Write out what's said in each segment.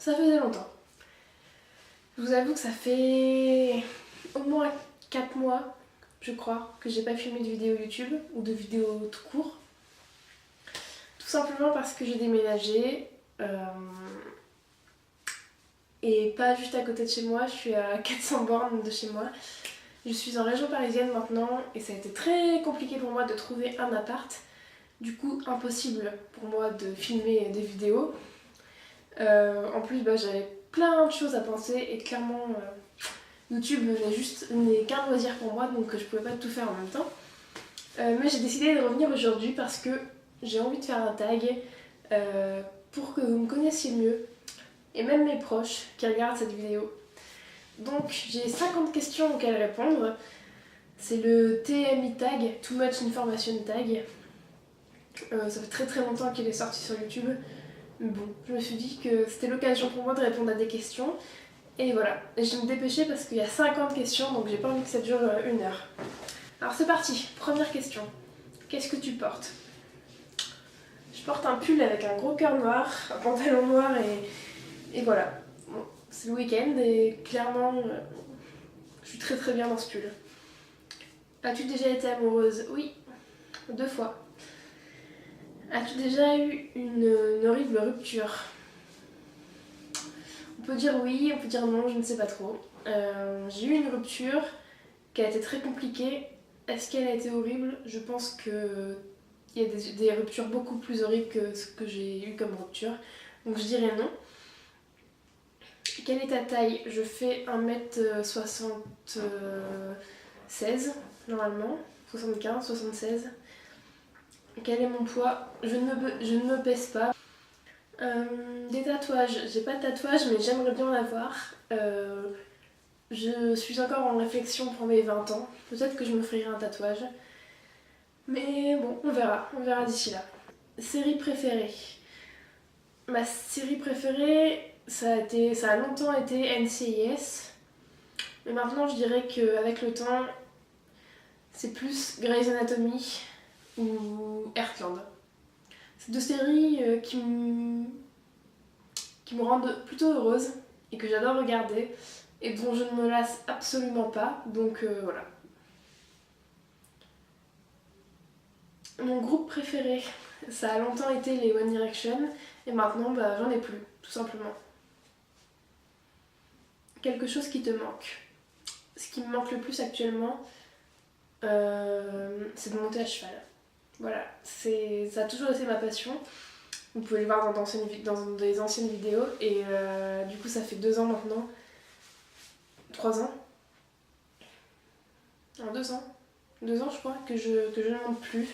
Ça faisait longtemps. Je vous avoue que ça fait au moins 4 mois, je crois, que j'ai pas filmé de vidéo YouTube ou de vidéo tout court. Tout simplement parce que j'ai déménagé et pas juste à côté de chez moi, je suis à 400 bornes de chez moi. Je suis en région parisienne maintenant et ça a été très compliqué pour moi de trouver un appart. Du coup, impossible pour moi de filmer des vidéos. En plus, j'avais plein de choses à penser et clairement, YouTube n'est qu'un loisir pour moi, donc je pouvais pas tout faire en même temps. Mais j'ai décidé de revenir aujourd'hui parce que j'ai envie de faire un tag pour que vous me connaissiez mieux et même mes proches qui regardent cette vidéo. Donc j'ai 50 questions auxquelles répondre. C'est le TMI tag, Too Much Information tag. Ça fait très longtemps qu'il est sorti sur YouTube. Mais bon, je me suis dit que c'était l'occasion pour moi de répondre à des questions. Et voilà, et je vais me dépêcher parce qu'il y a 50 questions, donc j'ai pas envie que ça dure 1 heure. Alors c'est parti, première question. Qu'est-ce que tu portes? Je porte un pull avec un gros cœur noir, un pantalon noir et voilà. Bon, c'est le week-end et clairement, je suis très bien dans ce pull. As-tu déjà été amoureuse? Oui, 2 fois. As-tu déjà eu une horrible rupture? On peut dire oui, on peut dire non, je ne sais pas trop. J'ai eu une rupture qui a été très compliquée. Est-ce qu'elle a été horrible? Je pense qu'il y a des ruptures beaucoup plus horribles que ce que j'ai eu comme rupture. Donc je dirais non. Quelle est ta taille? Je fais 1m76 normalement. 75, 76. Quel est mon poids? Je ne me pèse pas. Des tatouages. J'ai pas de tatouage mais j'aimerais bien en avoir. Je suis encore en réflexion pour mes 20 ans. Peut-être que je me ferai un tatouage. Mais bon, on verra d'ici là. Série préférée. Ma série préférée, ça a longtemps été NCIS. Mais maintenant, je dirais qu'avec le temps, c'est plus Grey's Anatomy ou Heartland. C'est 2 séries qui me rendent plutôt heureuse et que j'adore regarder et dont je ne me lasse absolument pas. Donc voilà. Mon groupe préféré, ça a longtemps été les One Direction et maintenant j'en ai plus, tout simplement. Quelque chose qui te manque. Ce qui me manque le plus actuellement, c'est de monter à cheval. Voilà, ça a toujours été ma passion. Vous pouvez le voir dans des anciennes vidéos et du coup ça fait 2 ans maintenant. 3 ans. Non, 2 ans. 2 ans je crois que je ne monte plus.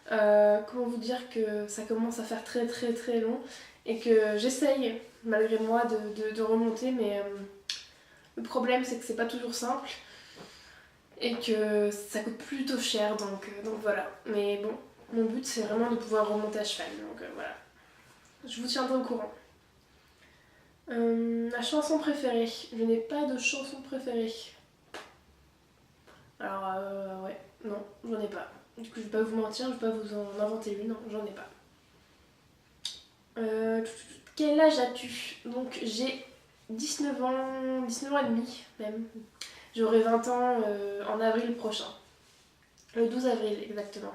Comment vous dire que ça commence à faire très long et que j'essaye malgré moi de remonter mais le problème c'est que c'est pas toujours simple et que ça coûte plutôt cher donc voilà. Mais bon, mon but c'est vraiment de pouvoir remonter à cheval donc voilà. Je vous tiendrai au courant. Ma chanson préférée. Je n'ai pas de chanson préférée. Alors ouais, non, j'en ai pas. Du coup je vais pas vous mentir, je vais pas vous en inventer une, non, j'en ai pas. Quel âge as-tu? Donc j'ai 19 ans et demi même. J'aurai 20 ans en avril prochain. Le 12 avril exactement.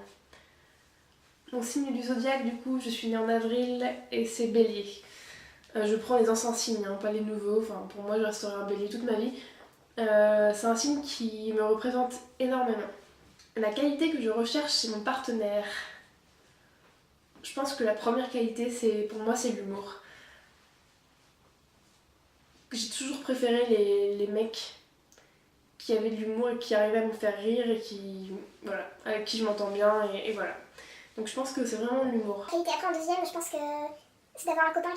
Mon signe du zodiaque du coup, je suis née en avril et c'est Bélier. Je prends les anciens signes, hein, pas les nouveaux, enfin pour moi je resterai un Bélier toute ma vie. C'est un signe qui me représente énormément. La qualité que je recherche, c'est mon partenaire. Je pense que la première qualité, pour moi, c'est l'humour. J'ai toujours préféré les mecs qui avaient de l'humour et qui arrivaient à me faire rire et voilà, avec qui je m'entends bien et voilà. Donc je pense que c'est vraiment l'humour. Et après en deuxième, je pense que c'est d'avoir un copain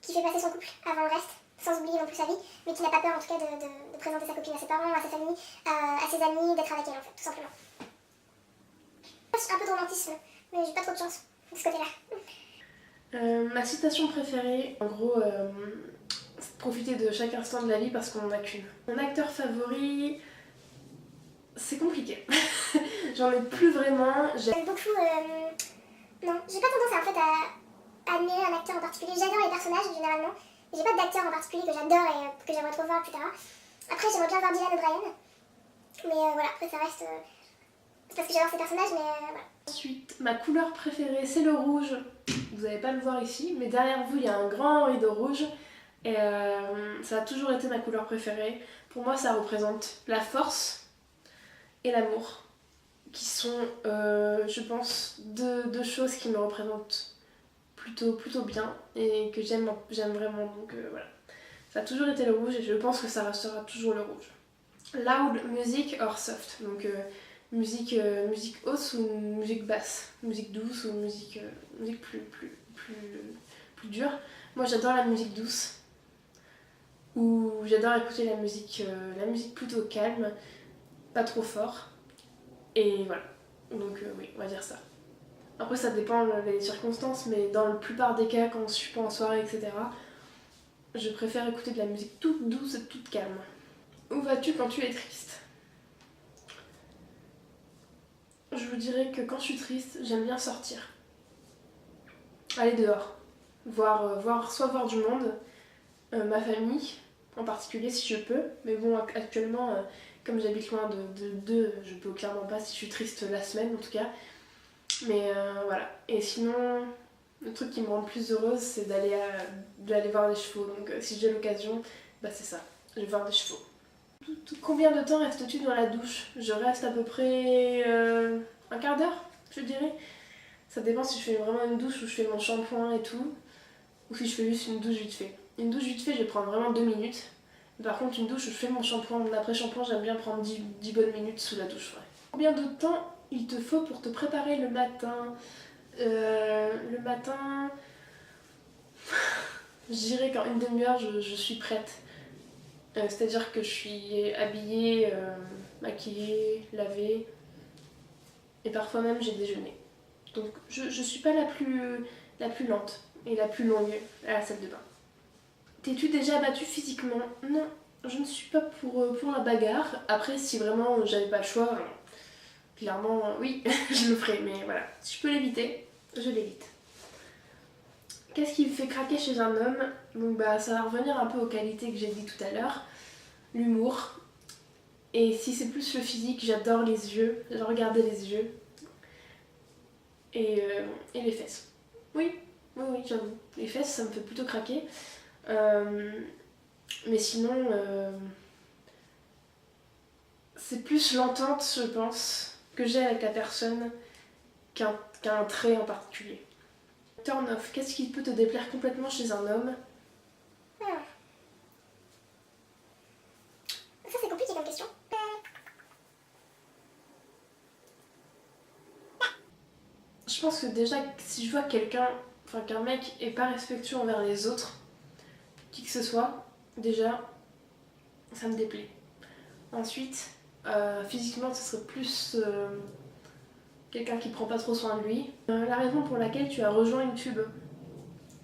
qui fait passer son couple avant le reste, sans oublier non plus sa vie, mais qui n'a pas peur en tout cas de présenter sa copine à ses parents, à sa famille, à ses amis, d'être avec elle en fait, tout simplement. Un peu de romantisme, mais j'ai pas trop de chance de ce côté-là. Ma citation préférée, en gros, profiter de chaque instant de la vie parce qu'on n'en a qu'une. Mon acteur favori, c'est compliqué. J'en ai plus vraiment. J'aime beaucoup. Non, j'ai pas tendance en fait admirer un acteur en particulier. J'adore les personnages généralement. J'ai pas d'acteur en particulier que j'adore et que j'aimerais trop voir, etc. Après, j'aimerais bien voir Dylan O'Brien. Mais voilà, après ça reste... c'est parce que j'adore ces personnages, mais voilà. Ensuite, ma couleur préférée, c'est le rouge. Vous n'allez pas le voir ici, mais derrière vous, il y a un grand rideau rouge. Et ça a toujours été ma couleur préférée. Pour moi, ça représente la force et l'amour, qui sont, je pense, deux choses qui me représentent plutôt bien et que j'aime vraiment. Donc voilà. Ça a toujours été le rouge et je pense que ça restera toujours le rouge. Loud music or soft, donc musique haute ou musique basse, musique douce ou musique plus dure. Moi j'adore la musique douce, ou j'adore écouter la musique plutôt calme, pas trop fort, et voilà. Donc oui, on va dire ça. Après ça dépend des circonstances, mais dans la plupart des cas, quand je suis pas en soirée, etc., je préfère écouter de la musique toute douce et toute calme. Où vas-tu quand tu es triste? Je vous dirais que quand je suis triste, j'aime bien sortir. Aller dehors. Soit voir du monde, ma famille en particulier si je peux. Mais bon, actuellement, comme j'habite loin d'eux, je peux clairement pas si je suis triste la semaine en tout cas. Mais voilà. Et sinon, le truc qui me rend le plus heureuse, c'est d'aller voir des chevaux. Donc si j'ai l'occasion, bah c'est ça. Je vais voir des chevaux. Combien de temps restes-tu dans la douche? Je reste à peu près un quart d'heure, je dirais. Ça dépend si je fais vraiment une douche où je fais mon shampoing et tout, ou si je fais juste une douche vite fait. Une douche vite fait, je vais prendre vraiment 2 minutes. Par contre, une douche où je fais mon shampoing, mon après-shampoing, j'aime bien prendre 10 bonnes minutes sous la douche. Ouais. Combien de temps il te faut pour te préparer le matin? Le matin, je dirais qu'en une demi-heure, je suis prête. C'est-à-dire que je suis habillée, maquillée, lavée, et parfois même j'ai déjeuné. Donc je suis pas la plus lente et la plus longue à la salle de bain. T'es-tu déjà battue physiquement? Non, je ne suis pas pour la bagarre. Après, si vraiment j'avais pas le choix, clairement oui, je le ferais. Mais voilà, si je peux l'éviter, je l'évite. Qu'est-ce qui me fait craquer chez un homme? Donc bah ça va revenir un peu aux qualités que j'ai dit tout à l'heure. L'humour. Et si c'est plus le physique, j'adore les yeux. J'adore regarder les yeux. Et les fesses. Oui, j'avoue. Les fesses, ça me fait plutôt craquer. Mais sinon, c'est plus l'entente, je pense, que j'ai avec la personne qu'un trait en particulier. Turn off, qu'est-ce qui peut te déplaire complètement chez un homme? Ça c'est compliqué comme question. Je pense que déjà, si je vois qu'un mec est pas respectueux envers les autres, qui que ce soit, déjà, ça me déplaît. Ensuite, physiquement, ce serait plus quelqu'un qui prend pas trop soin de lui. La raison pour laquelle tu as rejoint YouTube.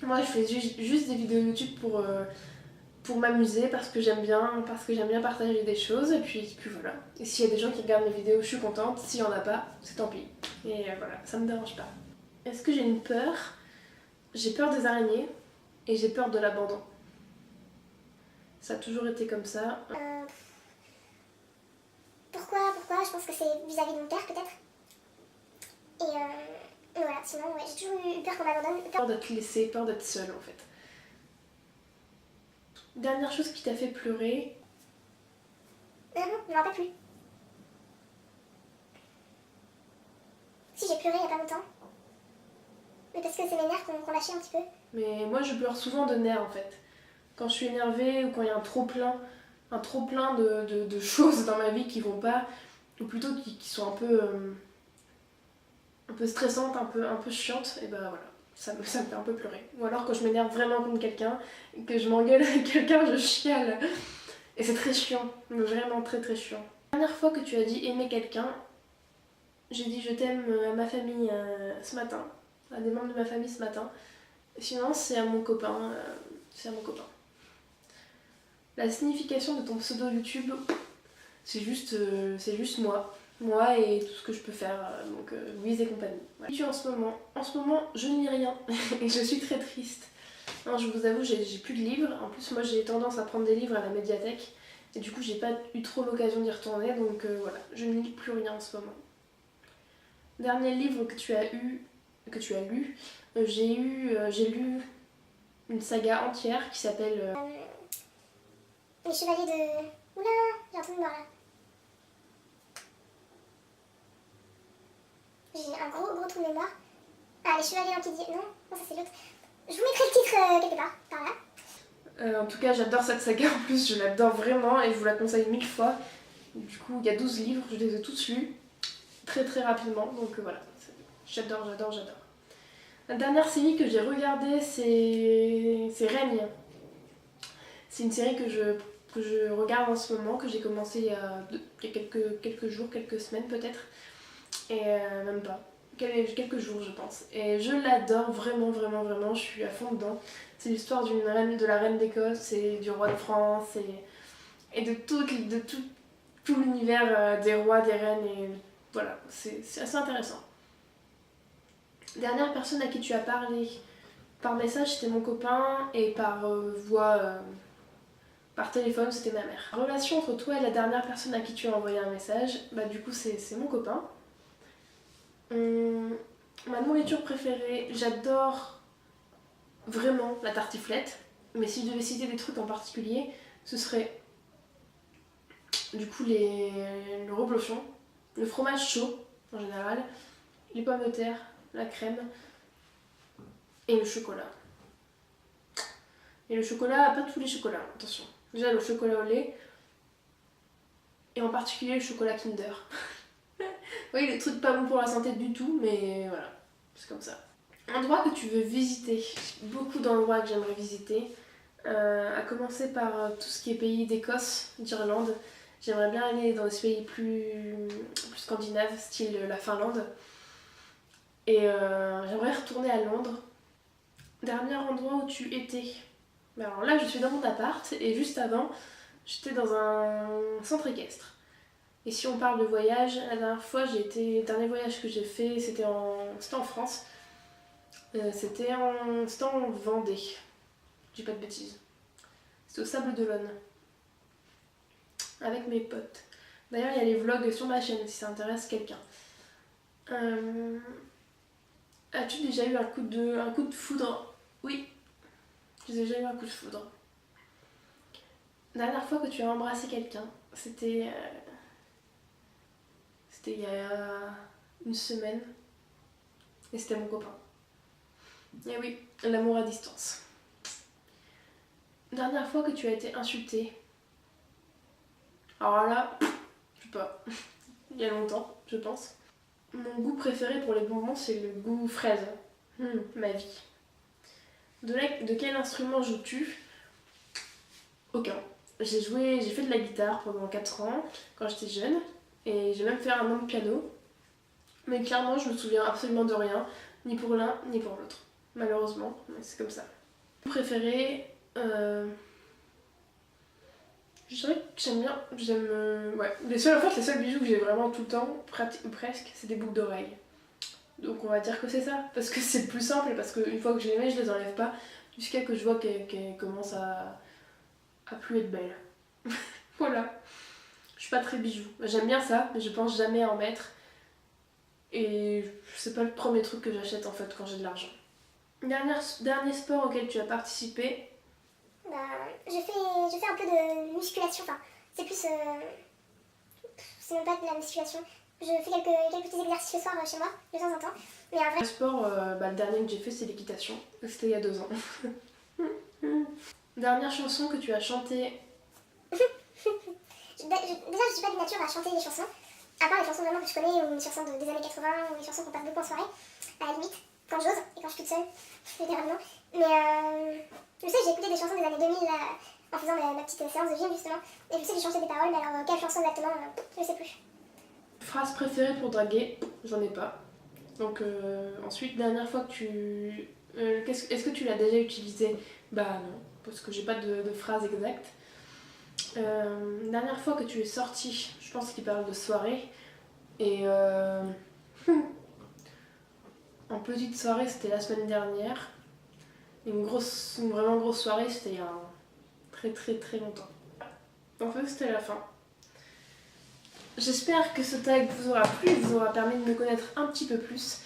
Moi, je fais juste des vidéos YouTube pour m'amuser, parce que j'aime bien partager des choses, et puis voilà. Et s'il y a des gens qui regardent mes vidéos, je suis contente. S'il y en a pas, c'est tant pis. Et voilà, ça me dérange pas. Est-ce que j'ai une peur? J'ai peur des araignées et j'ai peur de l'abandon. Ça a toujours été comme ça. Pourquoi? Je pense que c'est vis-à-vis de mon père peut-être. Et voilà, sinon ouais, j'ai toujours eu peur qu'on m'abandonne. Peur d'être laissée, peur d'être seule en fait. Dernière chose qui t'a fait pleurer? Non, je m'en rappelle plus. Si, j'ai pleuré il y a pas longtemps. Mais parce que c'est mes nerfs qu'on lâchait un petit peu. Mais moi je pleure souvent de nerfs en fait. Quand je suis énervée ou quand il y a un trop plein de choses dans ma vie qui vont pas, ou plutôt qui sont un peu stressantes, un peu chiantes, et ben voilà, ça me fait un peu pleurer. Ou alors quand je m'énerve vraiment contre quelqu'un, que je m'engueule avec quelqu'un, je chiale. Et c'est très chiant, vraiment très très chiant. La dernière fois que tu as dit aimer quelqu'un, j'ai dit je t'aime à ma famille ce matin, à des membres de ma famille ce matin. Sinon c'est à mon copain, La signification de ton pseudo YouTube, c'est juste moi. moi et tout ce que je peux faire, donc Louise et compagnie. Voilà. En ce moment, je ne lis rien et je suis très triste. Non, je vous avoue, j'ai plus de livres. En plus, moi j'ai tendance à prendre des livres à la médiathèque et du coup, j'ai pas eu trop l'occasion d'y retourner, donc voilà, je ne lis plus rien en ce moment. Dernier livre que tu as lu, j'ai lu une saga entière qui s'appelle Les Chevaliers de... Oula, j'ai un trou de mémoire là. J'ai un gros trou de mémoire. Ah, Les Chevaliers Lampédiers. Non, ça c'est l'autre. Je vous mettrai le titre quelque part, par là. En tout cas, j'adore cette saga en plus, je l'adore vraiment et je vous la conseille 1000 fois. Du coup, il y a 12 livres, je les ai tous lus très rapidement, donc voilà. J'adore. La dernière série que j'ai regardée, c'est Règne. C'est une série que je regarde en ce moment, que j'ai commencé il y a quelques jours, quelques semaines peut-être. Et même pas. Quelques jours je pense. Et je l'adore vraiment, je suis à fond dedans. C'est l'histoire de la reine d'Écosse et du roi de France et de tout l'univers des rois, des reines et voilà, c'est assez intéressant. Dernière personne à qui tu as parlé par message, c'était mon copain et par voix, par téléphone, c'était ma mère. La relation entre toi et la dernière personne à qui tu as envoyé un message, bah du coup c'est mon copain. Ma nourriture préférée, j'adore vraiment la tartiflette, mais si je devais citer des trucs en particulier, ce serait du coup le reblochon, le fromage chaud en général, les pommes de terre, la crème et le chocolat. Et le chocolat, pas tous les chocolats, attention. Déjà le chocolat au lait et en particulier le chocolat Kinder. Oui, les trucs pas bons pour la santé du tout, mais voilà, c'est comme ça. Endroit que tu veux visiter, beaucoup d'endroits que j'aimerais visiter, à commencer par tout ce qui est pays d'Écosse, d'Irlande. J'aimerais bien aller dans des pays plus scandinaves, style la Finlande. Et j'aimerais retourner à Londres. Dernier endroit où tu étais. Alors là, je suis dans mon appart et juste avant, j'étais dans un centre équestre. Et si on parle de voyage, la dernière fois, le dernier voyage que j'ai fait, c'était en France. C'était en Vendée. Je dis pas de bêtises. C'était au Sable d'Olonne. Avec mes potes. D'ailleurs, il y a les vlogs sur ma chaîne si ça intéresse quelqu'un. As-tu déjà eu un coup de foudre? Oui, j'ai déjà eu un coup de foudre. La dernière fois que tu as embrassé quelqu'un, c'était il y a une semaine. Et c'était mon copain. Et oui, l'amour à distance. Dernière fois que tu as été insultée. Alors là, je sais pas. Il y a longtemps, je pense. Mon goût préféré pour les bonbons, c'est le goût fraise. Ma vie. De quel instrument joues-tu? Aucun. J'ai fait de la guitare pendant 4 ans quand j'étais jeune et j'ai même fait un an de piano. Mais clairement, je me souviens absolument de rien, ni pour l'un ni pour l'autre. Malheureusement, mais c'est comme ça. Mon préféré, je dirais que ouais. Les seuls bijoux que j'ai vraiment tout le temps, ou presque, c'est des boucles d'oreilles. Donc on va dire que c'est ça, parce que c'est le plus simple, et parce qu'une fois que je les mets, je les enlève pas, jusqu'à que je vois qu'elles commencent à plus être belles. Voilà. Je suis pas très bijoux. J'aime bien ça, mais je pense jamais à en mettre. Et c'est pas le premier truc que j'achète en fait quand j'ai de l'argent. Dernier sport auquel tu as participé? Bah, je fais un peu de musculation, enfin, c'est plus... c'est même pas de la musculation. Je fais quelques petits exercices le soir chez moi, de temps en temps. Mais en vrai... Le sport, le dernier que j'ai fait, c'est l'équitation. C'était il y a 2 ans. Dernière chanson que tu as chantée? Déjà, je suis pas de nature à chanter des chansons, à part les chansons vraiment que je connais, ou les chansons des années 80, ou les chansons qu'on passe beaucoup en soirée, à la limite, quand j'ose, et quand je suis toute seule, littéralement. Mais je sais, j'ai écouté des chansons des années 2000 en faisant ma petite séance de gym justement, et je sais que j'ai chanté des paroles, mais alors quelle chanson exactement, je sais plus. Phrase préférée pour draguer? J'en ai pas. Donc ensuite, dernière fois que tu... est-ce que tu l'as déjà utilisé? Bah non, parce que j'ai pas de phrase exacte. Dernière fois que tu es sortie, je pense qu'il parle de soirée. Et en petite soirée, c'était la semaine dernière. Et une vraiment grosse soirée, c'était il y a très très très longtemps. En fait, c'était la fin. J'espère que ce tag vous aura plu et vous aura permis de me connaître un petit peu plus.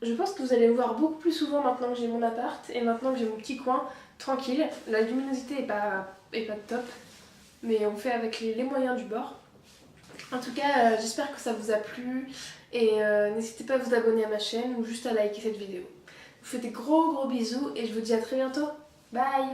Je pense que vous allez me voir beaucoup plus souvent maintenant que j'ai mon appart et maintenant que j'ai mon petit coin tranquille. La luminosité est pas top, mais on fait avec les moyens du bord. En tout cas, j'espère que ça vous a plu et n'hésitez pas à vous abonner à ma chaîne ou juste à liker cette vidéo. Je vous fais des gros bisous et je vous dis à très bientôt. Bye!